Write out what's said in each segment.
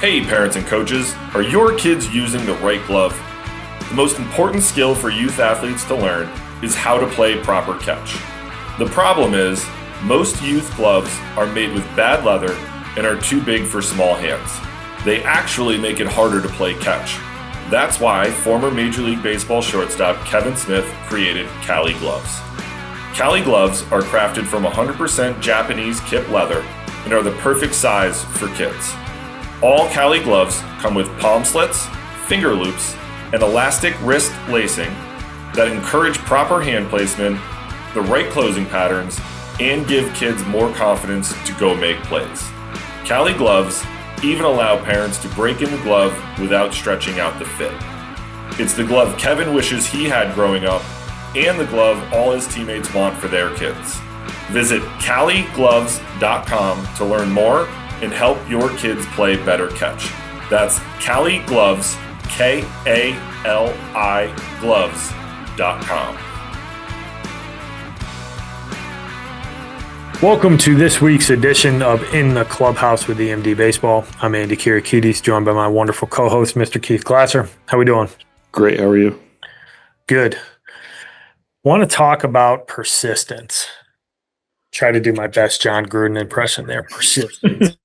Hey parents and coaches, are your kids using the right glove? The most important skill for youth athletes to learn is how to play proper catch. The problem is, most youth gloves are made with bad leather and are too big for small hands. They actually make it harder to play catch. That's why former Major League Baseball shortstop Kevin Smith created Cali gloves. Cali gloves are crafted from 100% Japanese kip leather and are the perfect size for kids. All Cali gloves come with palm slits, finger loops, and elastic wrist lacing that encourage proper hand placement, the right closing patterns, and give kids more confidence to go make plays. Cali gloves even allow parents to break in the glove without stretching out the fit. It's the glove Kevin wishes he had growing up, and the glove all his teammates want for their kids. Visit caligloves.com to learn more and help your kids play better catch. That's Cali Gloves, K-A-L-I gloves.com. Welcome to this week's edition of In the Clubhouse with EMD Baseball. I'm Andy Kirikides, joined by my wonderful co-host, Mr. Keith Glasser. How we doing? Great. How are you? Good. Want to talk about persistence. Try to do my best John Gruden impression there. Persistence.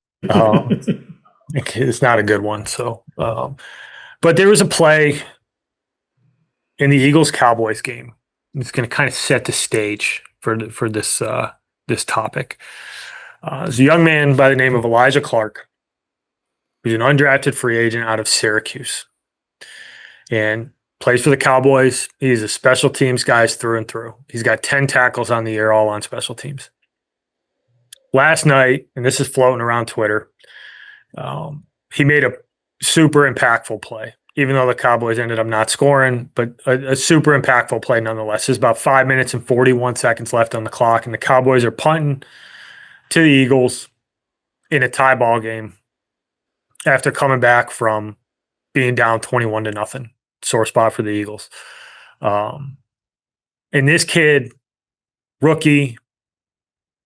It's not a good one. But there was a play in the Eagles-Cowboys game. It's going to kind of set the stage for this topic. There's a young man by the name of Elijah Clark, who's an undrafted free agent out of Syracuse, and plays for the Cowboys. He's a special teams guy through and through. He's got 10 tackles on the year, all on special teams. Last night, and this is floating around Twitter, he made a super impactful play, even though the Cowboys ended up not scoring, but a super impactful play nonetheless. There's about 5 minutes and 41 seconds left on the clock, and the Cowboys are punting to the Eagles in a tie ball game after coming back from being down 21-0. Sore spot for the Eagles. And this kid, rookie,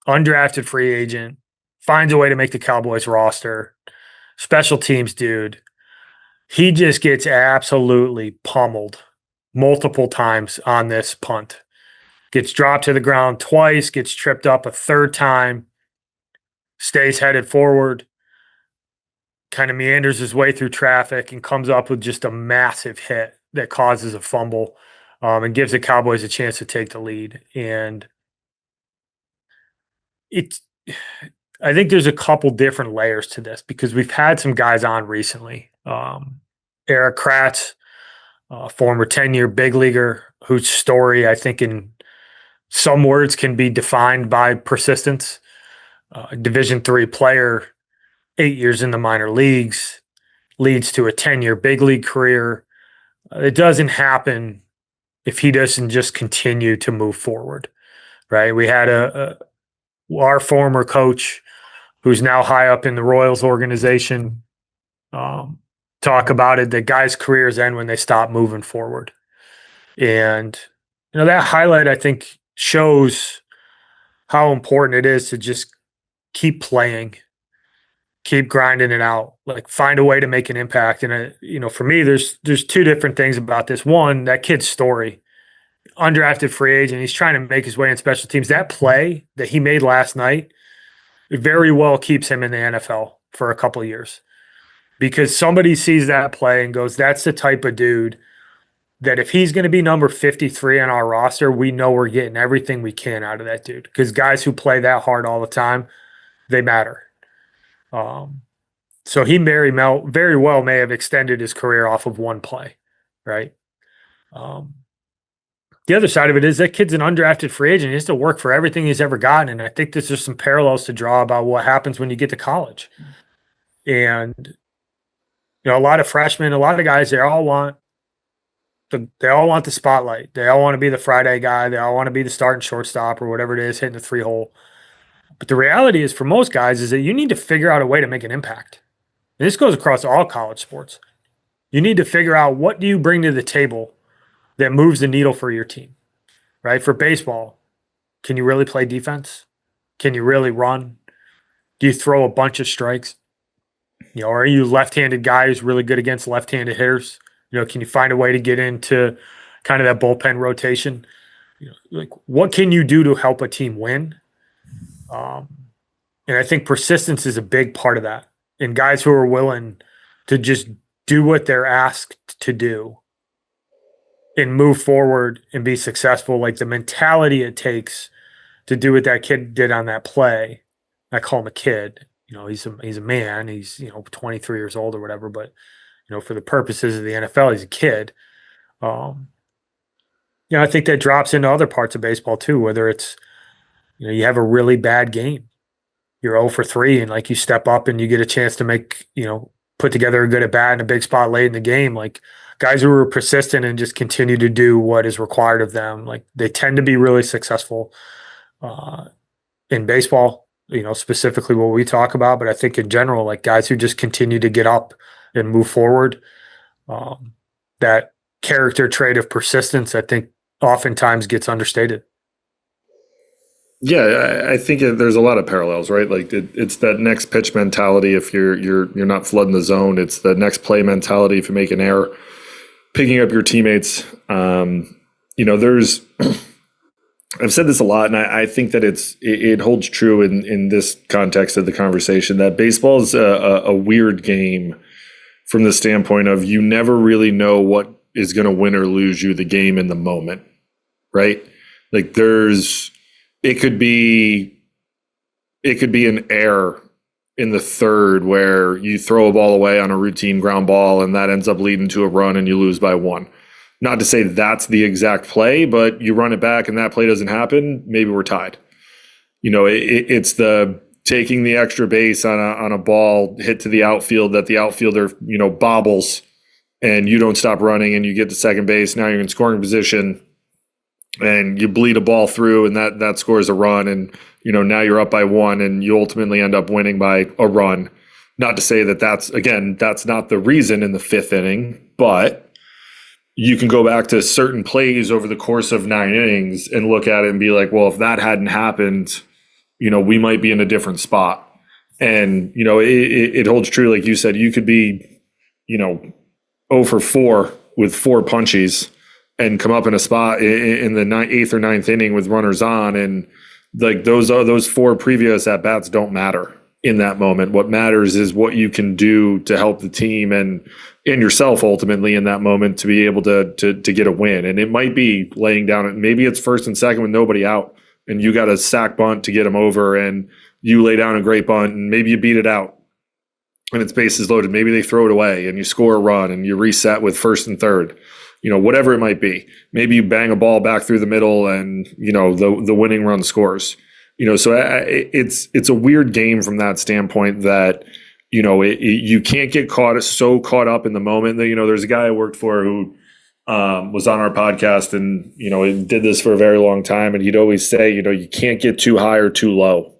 undrafted free agent, finds a way to make the Cowboys roster. Special teams dude. He just gets absolutely pummeled multiple times on this punt. Gets dropped to the ground twice, gets tripped up a third time, stays headed forward, kind of meanders his way through traffic and comes up with just a massive hit that causes a fumble and gives the Cowboys a chance to take the lead. And I think there's a couple different layers to this because we've had some guys on recently. Eric Kratz, former 10-year big leaguer, whose story I think in some words can be defined by persistence. Division III player, 8 years in the minor leagues, leads to a 10-year big league career. It doesn't happen if he doesn't just continue to move forward, right? We had our former coach, who's now high up in the Royals organization, talk about it, that guys' careers end when they stop moving forward. And, that highlight, I think, shows how important it is to just keep playing, keep grinding it out, like find a way to make an impact. And, for me, there's two different things about this. One, that kid's story, undrafted free agent, he's trying to make his way in special teams. That play that he made last night very well keeps him in the NFL for a couple of years because somebody sees that play and goes, that's the type of dude that if he's going to be number 53 on our roster, we know we're getting everything we can out of that dude because guys who play that hard all the time, they matter. So he very well may have extended his career off of one play, right? The other side of it is that kid's an undrafted free agent. He has to work for everything he's ever gotten. And I think there's just some parallels to draw about what happens when you get to college. And, a lot of freshmen, a lot of guys, they all want the spotlight. They all want to be the Friday guy. They all want to be the starting shortstop or whatever it is, hitting the 3-hole. But the reality is for most guys is that you need to figure out a way to make an impact. And this goes across all college sports. You need to figure out what do you bring to the table that moves the needle for your team, right? For baseball, can you really play defense? Can you really run? Do you throw a bunch of strikes? You know, are you a left-handed guy who's really good against left-handed hitters? You know, can you find a way to get into kind of that bullpen rotation? You know, like what can you do to help a team win? Um, and I think persistence is a big part of that. And guys who are willing to just do what they're asked to do and move forward and be successful, like the mentality it takes to do what that kid did on that play. I call him a kid. You know, he's a man. He's, you know, 23 years old or whatever. But, you know, for the purposes of the NFL, he's a kid. Um, you know, I think that drops into other parts of baseball too, whether it's, you know, you have a really bad game. You're 0 for 3 and like you step up and you get a chance to make, you know, put together a good at bat in a big spot late in the game. Like guys who are persistent and just continue to do what is required of them, like they tend to be really successful in baseball, you know, specifically what we talk about. But I think in general, like guys who just continue to get up and move forward, that character trait of persistence, I think oftentimes gets understated. Yeah, I think there's a lot of parallels, right? Like it's that next pitch mentality. If you're not flooding the zone, it's the next play mentality. If you make an error, picking up your teammates. You know, there's. I've said this a lot, and I think that it holds true in this context of the conversation that baseball is a weird game from the standpoint of you never really know what is going to win or lose you the game in the moment, right? Like it could be an error in the third where you throw a ball away on a routine ground ball and that ends up leading to a run and you lose by 1. Not to say that's the exact play, but you run it back and that play doesn't happen, maybe we're tied. You know, it's the taking the extra base on a ball hit to the outfield that the outfielder, you know, bobbles and you don't stop running and you get to second base. Now you're in scoring position and you bleed a ball through and that scores a run. And, you know, now you're up by 1 and you ultimately end up winning by a run. Not to say that that's not the reason in the 5th inning, but you can go back to certain plays over the course of 9 innings and look at it and be like, well, if that hadn't happened, you know, we might be in a different spot. And, you know, it holds true. Like you said, you could be, you know, 0 for 4 with 4 punchies and come up in a spot in the 8th or 9th inning with runners on. And like those 4 previous at bats don't matter in that moment. What matters is what you can do to help the team and yourself ultimately in that moment to be able to get a win. And it might be laying down, maybe it's 1st and 2nd with nobody out and you got a sack bunt to get them over and you lay down a great bunt and maybe you beat it out and it's bases loaded. Maybe they throw it away and you score a run and you reset with 1st and 3rd, you know, whatever it might be. Maybe you bang a ball back through the middle and, you know, the winning run scores. You know, so it's a weird game from that standpoint that, you know, you can't get caught up in the moment. That, you know, there's a guy I worked for who was on our podcast and, you know, he did this for a very long time. And he'd always say, you know, you can't get too high or too low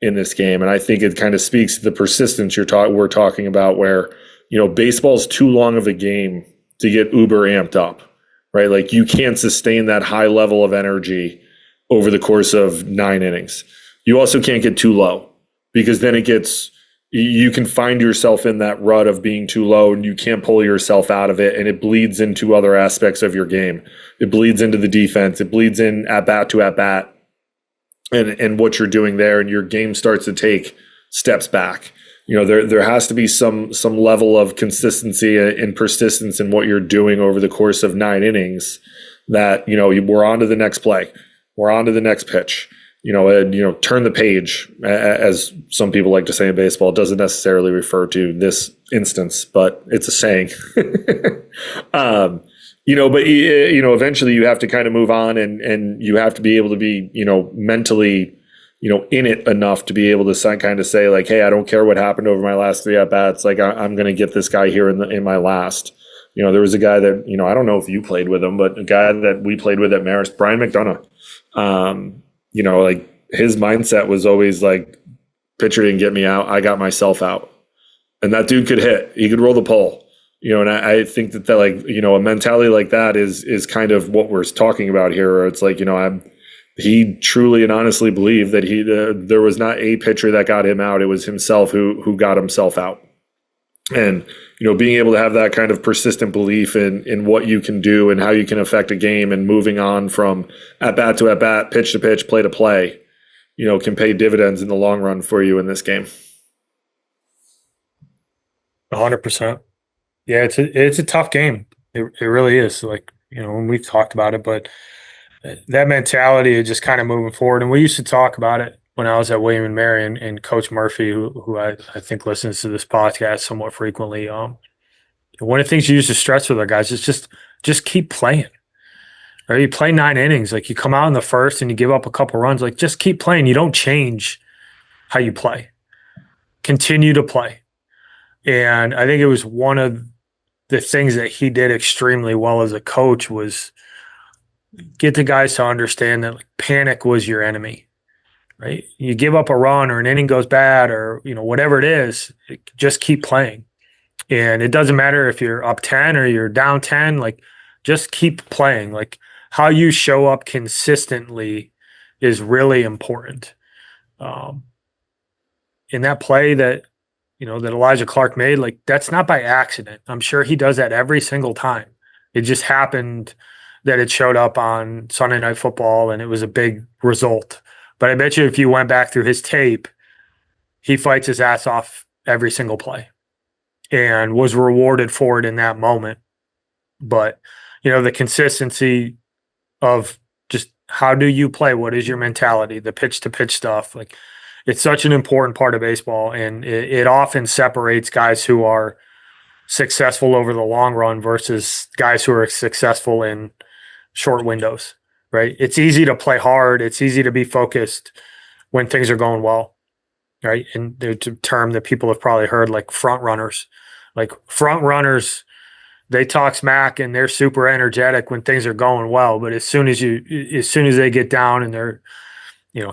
in this game. And I think it kind of speaks to the persistence we're talking about where, you know, baseball's too long of a game to get uber amped up, right? Like you can't sustain that high level of energy over the course of 9 innings. You also can't get too low because then you can find yourself in that rut of being too low and you can't pull yourself out of it. And it bleeds into other aspects of your game. It bleeds into the defense. It bleeds in at bat to at bat and what you're doing there. And your game starts to take steps back. You know, there has to be some level of consistency and persistence in what you're doing over the course of 9 innings that, you know, we're on to the next play. We're on to the next pitch, you know, turn the page, as some people like to say in baseball. It doesn't necessarily refer to this instance, but it's a saying. You know, but, you know, eventually you have to kind of move on and you have to be able to be, you know, mentally, you know, in it enough to be able to kind of say like, hey, I don't care what happened over my last 3 at-bats. Like I'm going to get this guy here in my last. You know, there was a guy that, you know, I don't know if you played with him, but a guy that we played with at Marist, Brian McDonough. You know, like his mindset was always like, pitcher didn't get me out, I got myself out. And that dude could hit. He could roll the pole. You know, and I think that like, you know, a mentality like that is kind of what we're talking about here. Where it's like, you know, he truly and honestly believed that there was not a pitcher that got him out. It was himself who got himself out. And, being able to have that kind of persistent belief in what you can do and how you can affect a game and moving on from at bat to at bat, pitch to pitch, play to play, can pay dividends in the long run for you in this game. 100%. Yeah, it's a tough game. It really is. Like, when we've talked about it, but that mentality of just kind of moving forward. And we used to talk about it when I was at William and Mary, and Coach Murphy, who I think listens to this podcast somewhat frequently. One of the things you used to stress with our guys is just keep playing. Right? You play 9 innings, like you come out in the first and you give up a couple runs, like just keep playing. You don't change how you play. Continue to play. And I think it was one of the things that he did extremely well as a coach was get the guys to understand that panic was your enemy. Right? You give up a run or an inning goes bad or, whatever it is, just keep playing. And it doesn't matter if you're up 10 or you're down 10, like just keep playing. Like how you show up consistently is really important. In that play that Elijah Clark made, like that's not by accident. I'm sure he does that every single time. It just happened that it showed up on Sunday Night Football and it was a big result. But I bet you if you went back through his tape, he fights his ass off every single play and was rewarded for it in that moment. But, the consistency of just how do you play? What is your mentality? The pitch to pitch stuff. Like it's such an important part of baseball. And it often separates guys who are successful over the long run versus guys who are successful in short windows. Right? It's easy to play hard. It's easy to be focused when things are going well, right? And there's a term that people have probably heard, like front runners. Like front runners, they talk smack and they're super energetic when things are going well. But as soon as they get down and they're,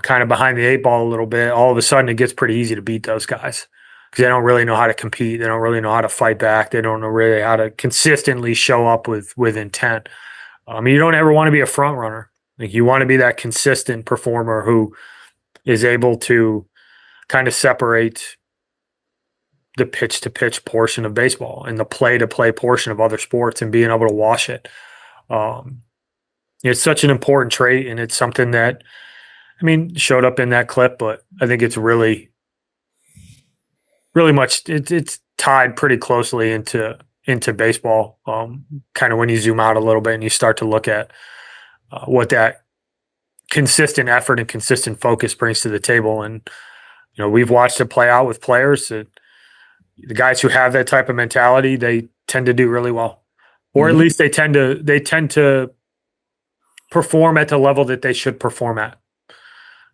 kind of behind the 8 ball a little bit, all of a sudden it gets pretty easy to beat those guys because they don't really know how to compete. They don't really know how to fight back. They don't know really how to consistently show up with intent. You don't ever want to be a front runner. Like you want to be that consistent performer who is able to kind of separate the pitch to pitch portion of baseball and the play to play portion of other sports and being able to wash it. It's such an important trait, and it's something that, showed up in that clip, but I think it's really, really much, it's tied pretty closely into baseball. Kind of when you zoom out a little bit and you start to look at what that consistent effort and consistent focus brings to the table. And, we've watched it play out with players. The guys who have that type of mentality, they tend to do really well, or at least they tend to perform at the level that they should perform at.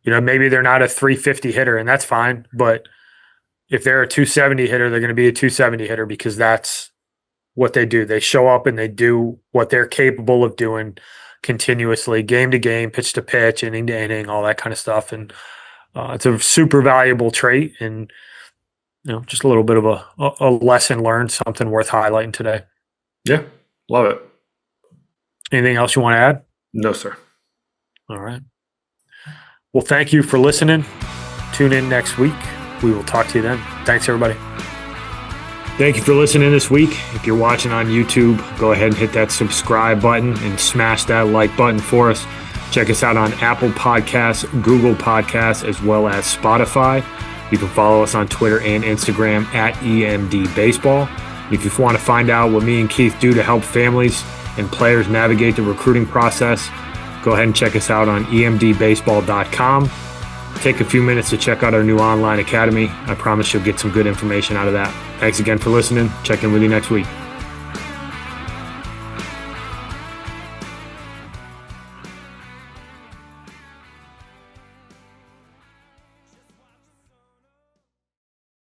Maybe they're not a 350 hitter and that's fine, but if they're a 270 hitter, they're going to be a 270 hitter because that's what they do. They show up and they do what they're capable of doing continuously, game to game, pitch to pitch, inning to inning, all that kind of stuff. And it's a super valuable trait and, just a little bit of a lesson learned, something worth highlighting today. Yeah, love it. Anything else you want to add? No, sir. All right. Well, thank you for listening. Tune in next week. We will talk to you then. Thanks, everybody. Thank you for listening this week. If you're watching on YouTube, go ahead and hit that subscribe button and smash that like button for us. Check us out on Apple Podcasts, Google Podcasts, as well as Spotify. You can follow us on Twitter and Instagram at EMD Baseball. If you want to find out what me and Keith do to help families and players navigate the recruiting process, go ahead and check us out on emdbaseball.com. Take a few minutes to check out our new online academy. I promise you'll get some good information out of that. Thanks again for listening. Check in with you next week.